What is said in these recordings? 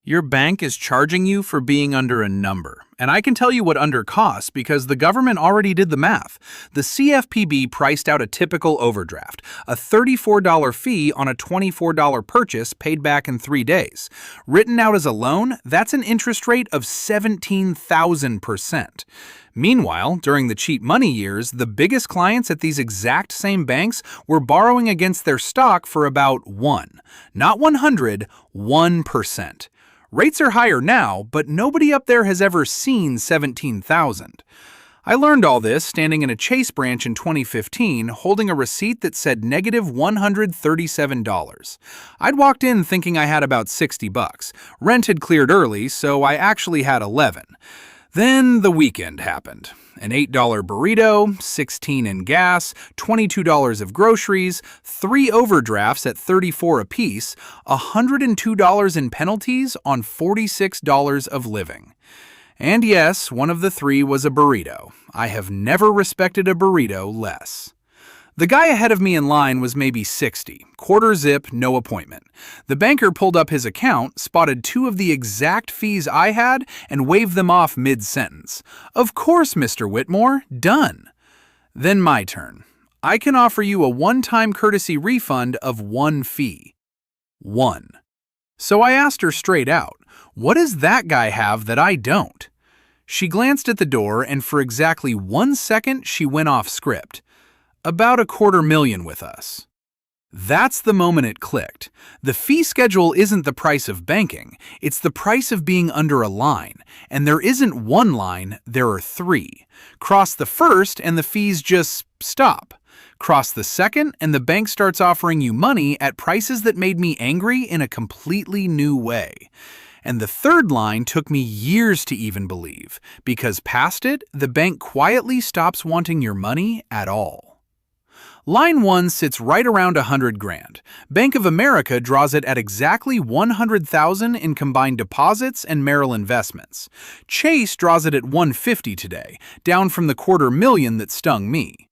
Your bank is charging you for being under a number. And I can tell you what under costs because the government already did the math. The CFPB priced out a typical overdraft, a $34 fee on a $24 purchase paid back in 3 days. Written out as a loan, that's an interest rate of 17,000%. Meanwhile, during the cheap money years, the biggest clients at these exact same banks were borrowing against their stock for about 1, not 100, 1%. Rates are higher now, but nobody up there has ever seen 17,000. I learned all this standing in a Chase branch in 2015, holding a receipt that said negative $137. I'd walked in thinking I had about $60. Rent had cleared early, so I actually had 11. Then the weekend happened. An $8 burrito, $16 in gas, $22 of groceries, 3 overdrafts at $34 apiece, $102 in penalties on $46 of living. And yes, one of the 3 was a burrito. I have never respected a burrito less. The guy ahead of me in line was maybe 60, quarter zip, no appointment. The banker pulled up his account, spotted 2 of the exact fees I had, and waved them off mid-sentence. Of course, Mr. Whitmore, done. Then my turn. I can offer you a one-time courtesy refund of 1 fee. 1. So I asked her straight out, what does that guy have that I don't? She glanced at the door, and for exactly 1 second, she went off script. About $250,000 with us. That's the moment it clicked. The fee schedule isn't the price of banking, it's the price of being under a line. And there isn't 1 line, there are 3. Cross the first and the fees just stop. Cross the second and the bank starts offering you money at prices that made me angry in a completely new way. And the 3rd line took me years to even believe, because past it, the bank quietly stops wanting your money at all. Line 1 sits right around $100,000. Bank of America draws it at exactly $100,000 in combined deposits and Merrill investments. Chase draws it at $150,000 today, down from the $250,000 that stung me.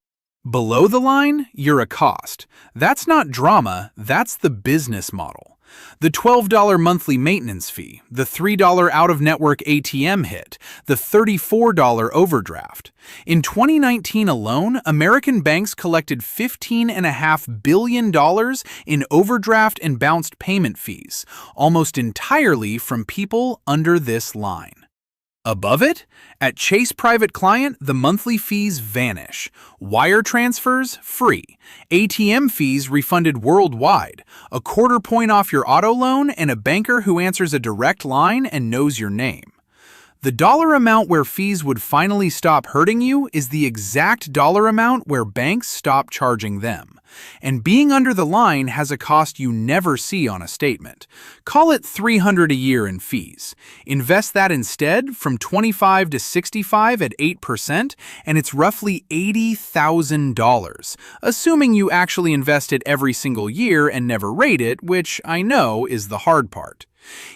Below the line, you're a cost. That's not drama, that's the business model. The $12 monthly maintenance fee, the $3 out-of-network ATM hit, the $34 overdraft. In 2019 alone, American banks collected $15.5 billion in overdraft and bounced payment fees, almost entirely from people under this line. Above it, at Chase Private Client, the monthly fees vanish. Wire transfers, free. ATM fees refunded worldwide. A 1/4 point off your auto loan and a banker who answers a direct line and knows your name. The dollar amount where fees would finally stop hurting you is the exact dollar amount where banks stop charging them. And being under the line has a cost you never see on a statement. Call it $300 a year in fees. Invest that instead from 25 to 65 at 8%, and it's roughly $80,000, assuming you actually invest it every single year and never rate it, which I know is the hard part.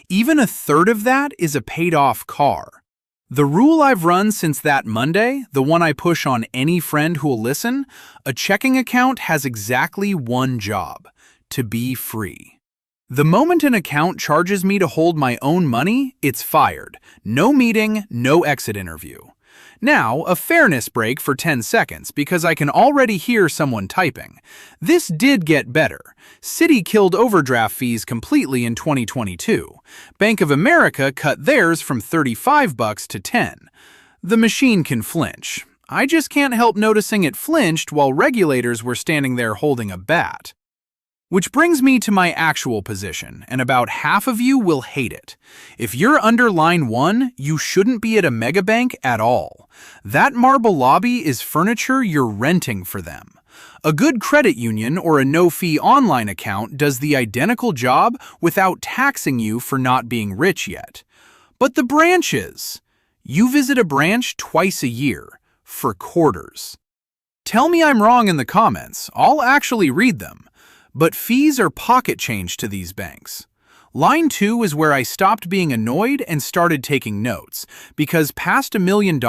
Even 1/3 of that is a paid-off car. The rule I've run since that Monday, the one I push on any friend who'll listen, a checking account has exactly one job: to be free. The moment an account charges me to hold my own money, it's fired. No meeting, no exit interview. Now, a fairness break for 10 seconds because I can already hear someone typing. This did get better. Citi killed overdraft fees completely in 2022. Bank of America cut theirs from $35 to $10. The machine can flinch. I just can't help noticing it flinched while regulators were standing there holding a bat. Which brings me to my actual position, and about half of you will hate it. If you're under line 1, you shouldn't be at a mega bank at all. That marble lobby is furniture you're renting for them. A good credit union or a no-fee online account does the identical job without taxing you for not being rich yet. But the branches! You visit a branch twice a year, for quarters. Tell me I'm wrong in the comments, I'll actually read them. But fees are pocket change to these banks. Line 2 is where I stopped being annoyed and started taking notes, because past $1 million,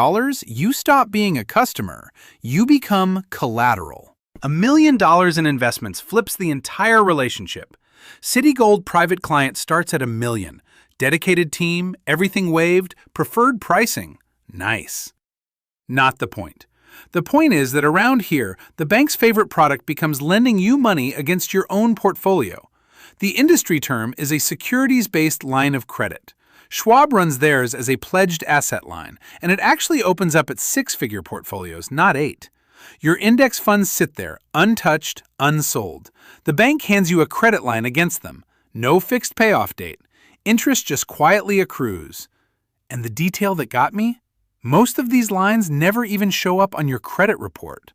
you stop being a customer, you become collateral. $1 million in investments flips the entire relationship. Citigold Private Client starts at $1 million. Dedicated team, everything waived, preferred pricing. Nice. Not the point. The point is that around here, the bank's favorite product becomes lending you money against your own portfolio. The industry term is a securities-based line of credit. Schwab runs theirs as a pledged asset line, and it actually opens up at six-figure portfolios, not eight. Your index funds sit there, untouched, unsold. The bank hands you a credit line against them. No fixed payoff date. Interest just quietly accrues. And the detail that got me? Most of these lines never even show up on your credit report.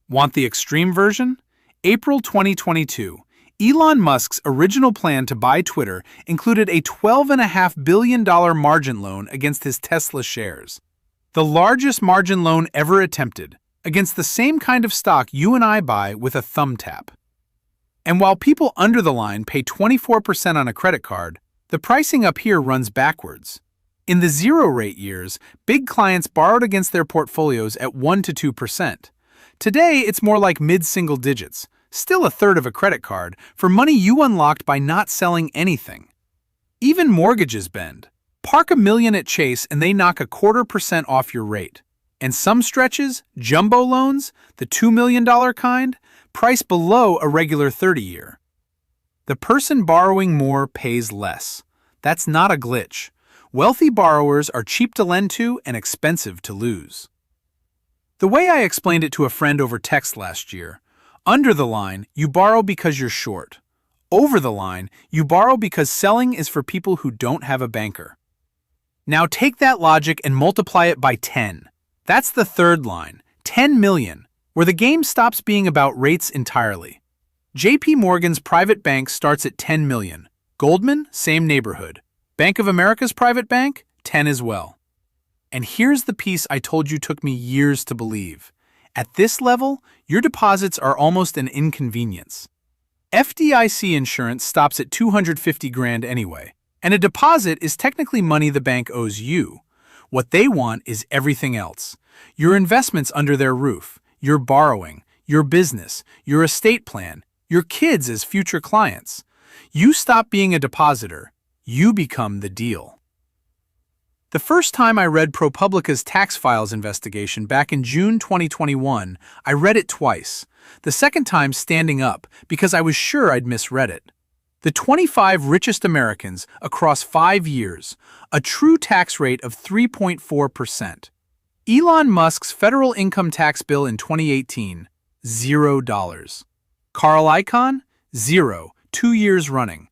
Want the extreme version? April 2022. Elon Musk's original plan to buy Twitter included a $12.5 billion margin loan against his Tesla shares. The largest margin loan ever attempted, against the same kind of stock you and I buy with a thumb tap. And while people under the line pay 24% on a credit card, the pricing up here runs backwards. In the zero-rate years, big clients borrowed against their portfolios at 1 to 2%. Today, it's more like mid-single digits, still a third of a credit card, for money you unlocked by not selling anything. Even mortgages bend. Park $1 million at Chase and they knock 0.25% off your rate. And some stretches, jumbo loans, the $2 million kind, price below a regular 30-year. The person borrowing more pays less. That's not a glitch. Wealthy borrowers are cheap to lend to and expensive to lose. The way I explained it to a friend over text last year, under the line, you borrow because you're short. Over the line, you borrow because selling is for people who don't have a banker. Now take that logic and multiply it by 10. That's the third line, 10 million, where the game stops being about rates entirely. JP Morgan's private bank starts at 10 million. Goldman, same neighborhood. Bank of America's private bank, 10 as well. And here's the piece I told you took me years to believe. At this level, your deposits are almost an inconvenience. FDIC insurance stops at 250 grand anyway, and a deposit is technically money the bank owes you. What they want is everything else. Your investments under their roof, your borrowing, your business, your estate plan, your kids as future clients. You stop being a depositor. You become the deal. The first time I read ProPublica's tax files investigation back in June 2021, I read it twice. The second time standing up because I was sure I'd misread it. The 25 richest Americans across 5 years, a true tax rate of 3.4%. Elon Musk's federal income tax bill in 2018, $0. Carl Icahn, 0, 2 years running.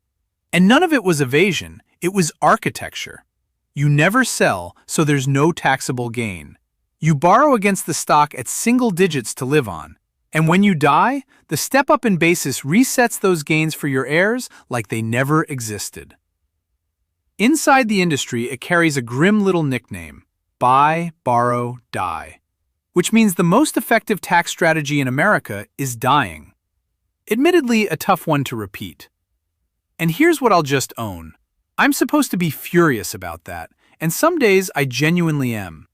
And none of it was evasion, it was architecture. You never sell, so there's no taxable gain. You borrow against the stock at single digits to live on. And when you die, the step-up in basis resets those gains for your heirs like they never existed. Inside the industry, it carries a grim little nickname, buy, borrow, die, which means the most effective tax strategy in America is dying. Admittedly, a tough one to repeat. And here's what I'll just own. I'm supposed to be furious about that, and some days I genuinely am.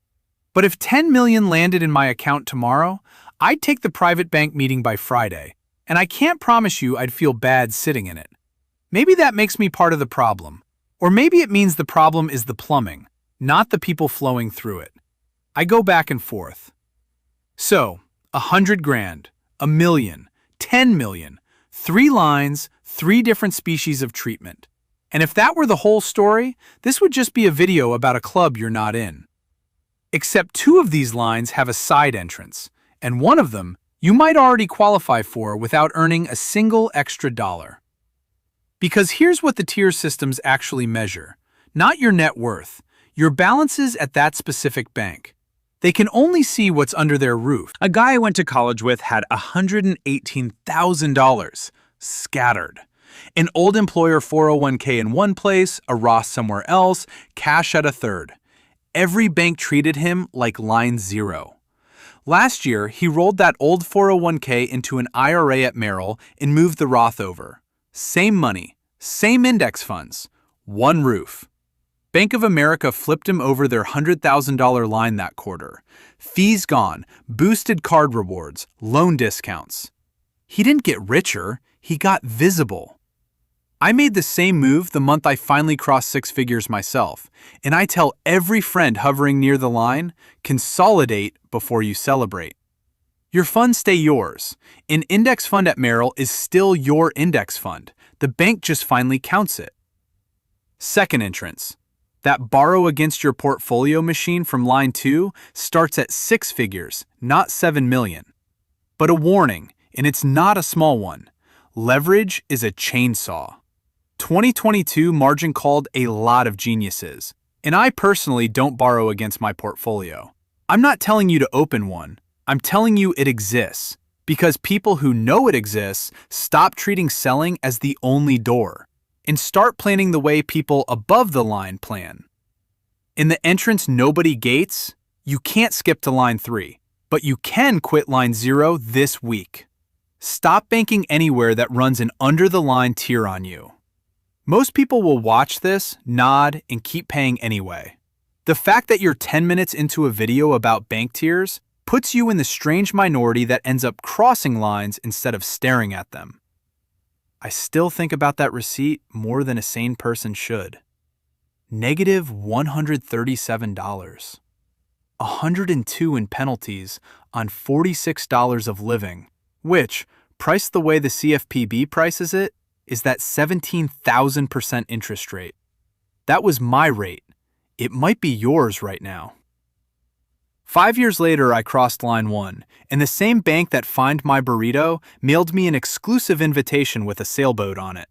But if 10 million landed in my account tomorrow, I'd take the private bank meeting by Friday, and I can't promise you I'd feel bad sitting in it. Maybe that makes me part of the problem, or maybe it means the problem is the plumbing, not the people flowing through it. I go back and forth. So, 100 grand, 1 million, 10 million, 3 lines, 3 different species of treatment. And if that were the whole story, this would just be a video about a club you're not in. Except 2 of these lines have a side entrance, and one of them you might already qualify for without earning a single extra dollar. Because here's what the tier systems actually measure. Not your net worth, your balances at that specific bank. They can only see what's under their roof. A guy I went to college with had $118,000 scattered. An old employer 401k in one place, a Roth somewhere else, cash at a third. Every bank treated him like line 0. Last year, he rolled that old 401k into an IRA at Merrill and moved the Roth over. Same money, same index funds, one roof. Bank of America flipped him over their $100,000 line that quarter. Fees gone, boosted card rewards, loan discounts. He didn't get richer, he got visible. I made the same move the month I finally crossed six figures myself, and I tell every friend hovering near the line, consolidate before you celebrate. Your funds stay yours. An index fund at Merrill is still your index fund. The bank just finally counts it. Second entrance. That borrow against your portfolio machine from line 2 starts at six figures, not 7 million. But a warning, and it's not a small one. Leverage is a chainsaw. 2022 margin called a lot of geniuses, and I personally don't borrow against my portfolio. I'm not telling you to open one, I'm telling you it exists, because people who know it exists stop treating selling as the only door, and start planning the way people above the line plan. In the entrance nobody gates, you can't skip to line 3, but you can quit line 0 this week. Stop banking anywhere that runs an under-the-line tier on you. Most people will watch this, nod, and keep paying anyway. The fact that you're 10 minutes into a video about bank tiers puts you in the strange minority that ends up crossing lines instead of staring at them. I still think about that receipt more than a sane person should. Negative $137. $102 in penalties on $46 of living, which, priced the way the CFPB prices it, is that 17,000% interest rate. That was my rate. It might be yours right now. 5 years later, I crossed line 1, and the same bank that fined my burrito mailed me an exclusive invitation with a sailboat on it.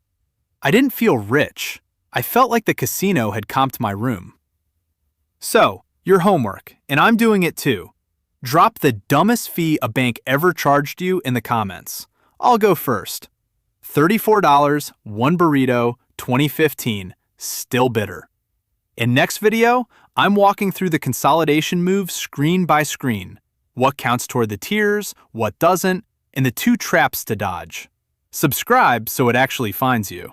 I didn't feel rich. I felt like the casino had comped my room. So, your homework, and I'm doing it too. Drop the dumbest fee a bank ever charged you in the comments. I'll go first. $34, one burrito, 2015, still bitter. In next video, I'm walking through the consolidation move screen by screen. What counts toward the tiers, what doesn't, and the 2 traps to dodge. Subscribe so it actually finds you.